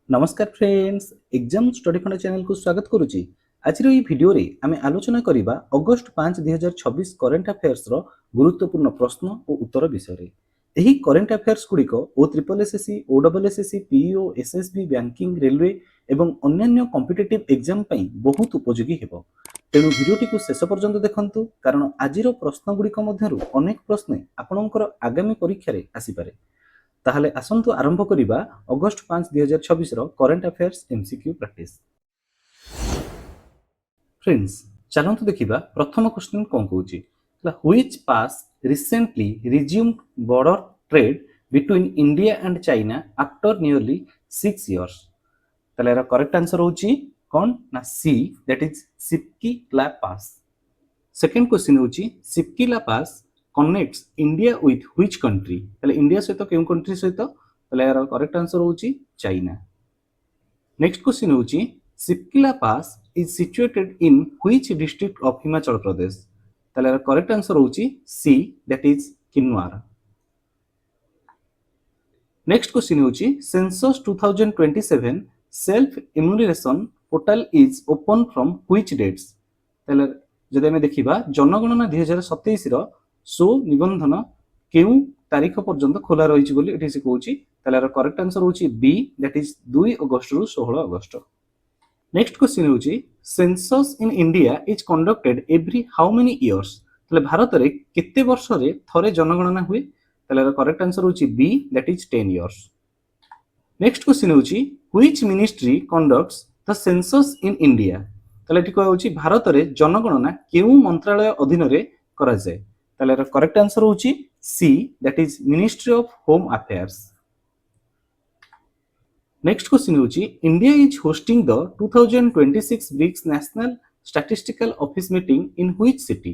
नमस्कार friends exam study fund channel को स्वागत करुच्ची। आज भिडियो रे आमे आलोचना करिबा अगस्त 5 2026 करेंट अफेयर्स रो गुरुत्वपूर्ण प्रश्न और उत्तर विषय रे। एही करेंट अफेयर्स गुड़िक ओ ट्रिपल एसएससी ओ double SSC PEO SSB banking railway एवं अन्यान्य कॉम्पिटिटिव एग्जाम पई बहुत उपयोगी हेबो। तेणु भिडियोटी को शेष पर्यंत देखंतु कारण आजिरो प्रश्न गुड़िक मध्यरु अनेक प्रश्न आपणकर आगामी परीक्षा रे आसी पारे। ताहले आसंतु आरंभ करिबा अगस्त 5 2026 रो current affairs MCQ practice. Friends चलंतु देखिबा प्रथम क्वेश्चन कोन कहूची which pass recently resumed border trade between India and China after nearly 6 years. ताले एरा करेक्ट आंसर होची कोन ना C that is Shipki La pass. Second question होची Shipki La pass connects India with which country? ताले इंडिया सहित केउ कंट्री सहित ताले यार करेक्ट आंसर होची चाइना। नेक्स्ट क्वेश्चन होची सिपकी-ला पास is situated in which district of Himachal Pradesh? ताले यार करेक्ट आंसर होची C that is Kinnaur. Next question होची census 2027 self enumeration portal is open from which dates? ताले जदि हमें देखिबा जनगणना 2027 रो सो निबंधन केउ तारीख पर्यंत खोला रही बोली एठी से कहूची। ताले करेक्ट आंसर होची बी दैट इज 2 अगस्त रु 16 अगस्त। नेक्स्ट क्वेश्चन होची census in India is conducted every how many years? ताले भारत रे केते वर्ष रे थरे जनगणना हुए? ताले करेक्ट आंसर होची B that is 10 years. Next question होची which ministry conducts the census in India? ताले एठी कहउची भारत रे जनगणना केउ मंत्रालय अधीन रे करा जाय? ताले करेक्ट आंसर होची C that is ministry of home affairs. Next question होची India is hosting the 2026 BRICS national statistical office meeting in which city?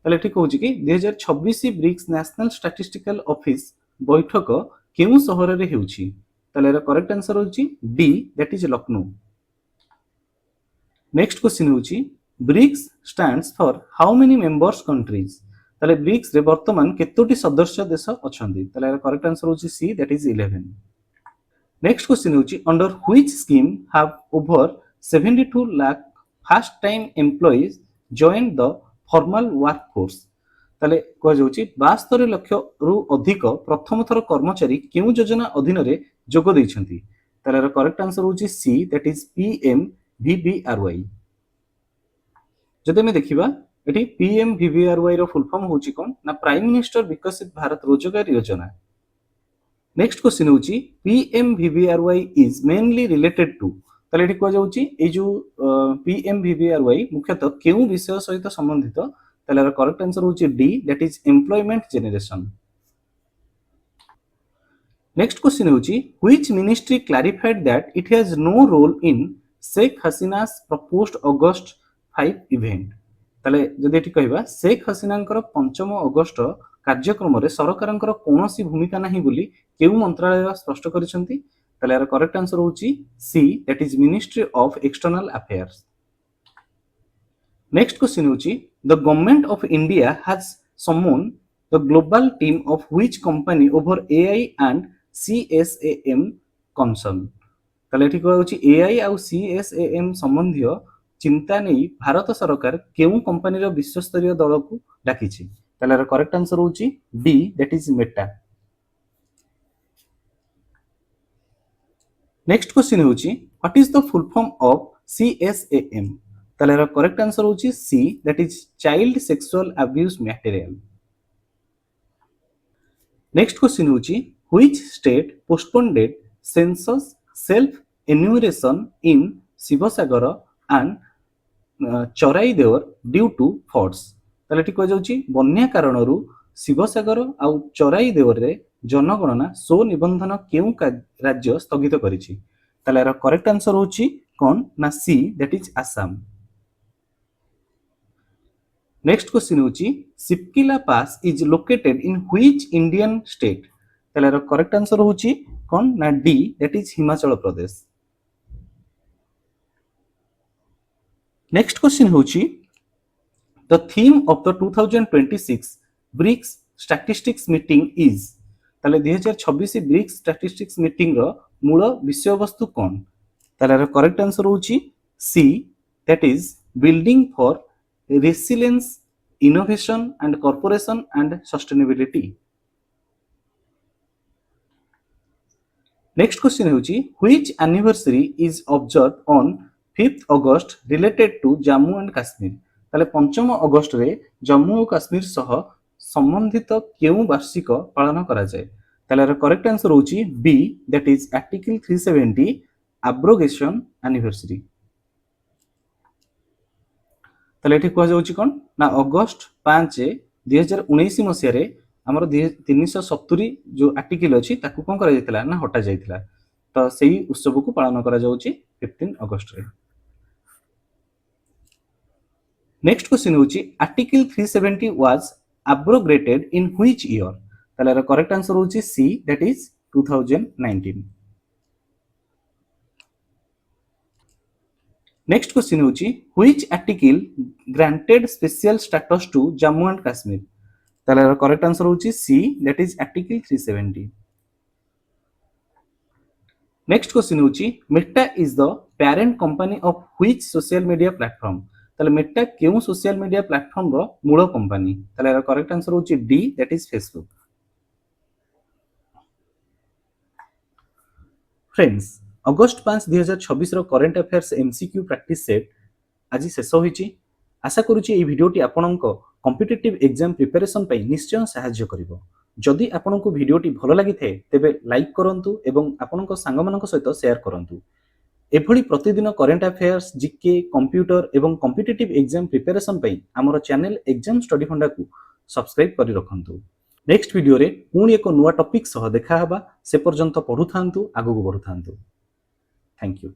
ताले एठी कहउची कि 2026 ब्रिक्स नेशनल स्टैटिस्टिकल ऑफिस बैठक केउ शहर रे हेउची? ताले करेक्ट आंसर होची D that is Lucknow. Next question होची BRICS stands for how many members countries? ताले ब्रिक्स रे वर्तमान केतोटी सदस्य देश अछंती? ताले करेक्ट आंसर होची C that is 11। Next question होची under which scheme have over 72 lakh first time employees join the formal work force? ताले कह जाउची 72 लाख रु अधिक प्रथम थर कर्मचारी केउ योजना अधीन रे जोग दैछंती? ताले करेक्ट आंसर होची सी दैट इज पीएमवीवीआरवाई। जदि में देखिबा एठी पीएमवीवीआरवाई रो फुल फॉर्म होची कोन ना प्राइम मिनिस्टर विकसित भारत रोजगार योजना। नेक्स्ट क्वेश्चन होची पीएमवीवीआरवाई इज मेनली रिलेटेड टू? ताले एठी कह जाउची ए जो पीएमवीवीआरवाई मुख्यतः केउ विषय सहित संबंधित? ताले करेक्ट आंसर होची D that is employment generation. Next question होची which ministry clarified that it has no role in Sheikh Hasina's proposed August 5 event? ताले जदि एठी कहबा शेख हसीनांकर 5 अगस्त कार्यक्रम रे सरकारंकर कोनोसी भूमिका नाही बोली केउ मंत्रालय स्पष्ट करिसंती? ताले करेक्ट आंसर होची C that is ministry of external affairs. Next question होची the government of India has summon the global team of which company over AI and CSAM concern? ताले एठी कहउची एआई आ सीएसएएम संबंधी चिंता नहीं भारत सरकार केउ कंपनी रो विश्वस्तरीय दल को डाकिछि? ताले करेक्ट आंसर होची D that is Meta. Next question होची what is the full form of CSAM? ताले करेक्ट आंसर होची C that is child sexual abuse material. Next question होची which state postponed census self enumeration in Sivasagar and Charaideo due to floods? ताले एठी कह जाउची बन्या कारणरू शिवसागर आ चराई देवर रे जनगणना सो निबंधन केउ राज्य स्थगित करिछि? ताले करेक्ट आंसर होची कोन ना C that is Assam. Next question होची Shipki La pass is located in which Indian state? ताले करेक्ट आंसर होची कोन ना D that is Himachal Pradesh. Next question होची the theme of the 2026 BRICS statistics meeting is? ताले 2026 ब्रिक्स स्टैटिस्टिक्स मीटिंग रो ମୂଳ ବିଷୟବସ୍ତୁ କ'ଣ? ତାହେଲେ ଏହାର କରେକ୍ଟ ଆନ୍ସର ହେଉଛି C, that is building for resilience, innovation and corporation and sustainability. Next question ହେଉଛି which anniversary is observe on 5th August related to Jammu and Kashmir. ତାହେଲେ 5ମ ଅଗଷ୍ଟରେ ଜମ୍ମୁ ଓ କାଶ୍ମୀର ସହ ସମ୍ବନ୍ଧିତ କେଉଁ ବାର୍ଷିକ ପାଳନ କରାଯାଏ? ତାହେଲେ ଏହାର କରେକ୍ଟ ଆନ୍ସର ହେଉଛି ବି, ଦ୍ୟାଟ୍ ଇଜ୍ ଆର୍ଟିକଲ 370 ଆବ୍ରୋଗେସନ୍ ଆନିଭର୍ସରୀ। ତାହେଲେ ଏଠି କୁହାଯାଉଛି କ'ଣ ନା ଅଗଷ୍ଟ 5, 2019 ମସିହାରେ ଆମର 370 ଯୋଉ ଆର୍ଟିକଲ ଅଛି ତାକୁ କ'ଣ କରାଯାଇଥିଲା ନା ହଟା ଯାଇଥିଲା। ତ ସେଇ ଉତ୍ସବକୁ ପାଳନ କରାଯାଉଛି 15 ଅଗଷ୍ଟରେ। ନେକ୍ସଟ କ୍ୱେଶ୍ଚିନ୍ ହେଉଛି article 370 was abrogated in which year? ତାହେଲେ ଏହାର କରେକ୍ଟ ଆନ୍ସର ହେଉଛି C, that is 2019। Next question ହେଉଛି which article granted special status to Jammu and Kashmir? ତାହେଲେ ଏହାର କରେକ୍ଟ ଆନ୍ସର ହେଉଛି C, that is article 370। Next question ହେଉଛି Meta is the parent company of which social media platform? ତାହେଲେ Meta କେଉଁ social media ପ୍ଲାଟଫର୍ମର ମୂଳ company? ତାହେଲେ ଏହାର କରେକ୍ଟ ଆନ୍ସର ହେଉଛି D, that is Facebook. Friends, ଅଗଷ୍ଟ 5, 2026ର current affairs MCQ practice set ଆଜି ଶେଷ ହୋଇଛି। ଆଶା କରୁଛି ଏହି ଭିଡ଼ିଓଟି ଆପଣଙ୍କ କମ୍ପିଟେଟିଭ୍ ଏକ୍ଜାମ୍ ପ୍ରିପାରେସନ୍ ପାଇଁ ନିଶ୍ଚୟ ସାହାଯ୍ୟ କରିବ। ଯଦି ଆପଣଙ୍କୁ ଭିଡ଼ିଓଟି ଭଲ ଲାଗିଥାଏ ତେବେ ଲାଇକ୍ କରନ୍ତୁ ଏବଂ ଆପଣଙ୍କ ସାଙ୍ଗମାନଙ୍କ ସହିତ ସେୟାର କରନ୍ତୁ। ଏଭଳି ପ୍ରତିଦିନ କରେଣ୍ଟ ଆଫେୟାର୍ସ, ଜିକେ, କମ୍ପ୍ୟୁଟର ଏବଂ କମ୍ପିଟେଟିଭ୍ ଏକ୍ଜାମ୍ ପ୍ରିପାରେସନ୍ ପାଇଁ ଆମର ଚ୍ୟାନେଲ ଏକ୍ଜାମ୍ ଷ୍ଟଡି ଫଣ୍ଡାକୁ ସବସ୍କ୍ରାଇବ୍ କରି ରଖନ୍ତୁ। ନେକ୍ସଟ ଭିଡ଼ିଓରେ ପୁଣି ଏକ ନୂଆ ଟପିକ୍ ସହ ଦେଖା ହେବା। ସେ ପର୍ଯ୍ୟନ୍ତ ପଢ଼ୁଥାନ୍ତୁ, ଆଗକୁ ବଢ଼ୁଥାନ୍ତୁ। Thank you.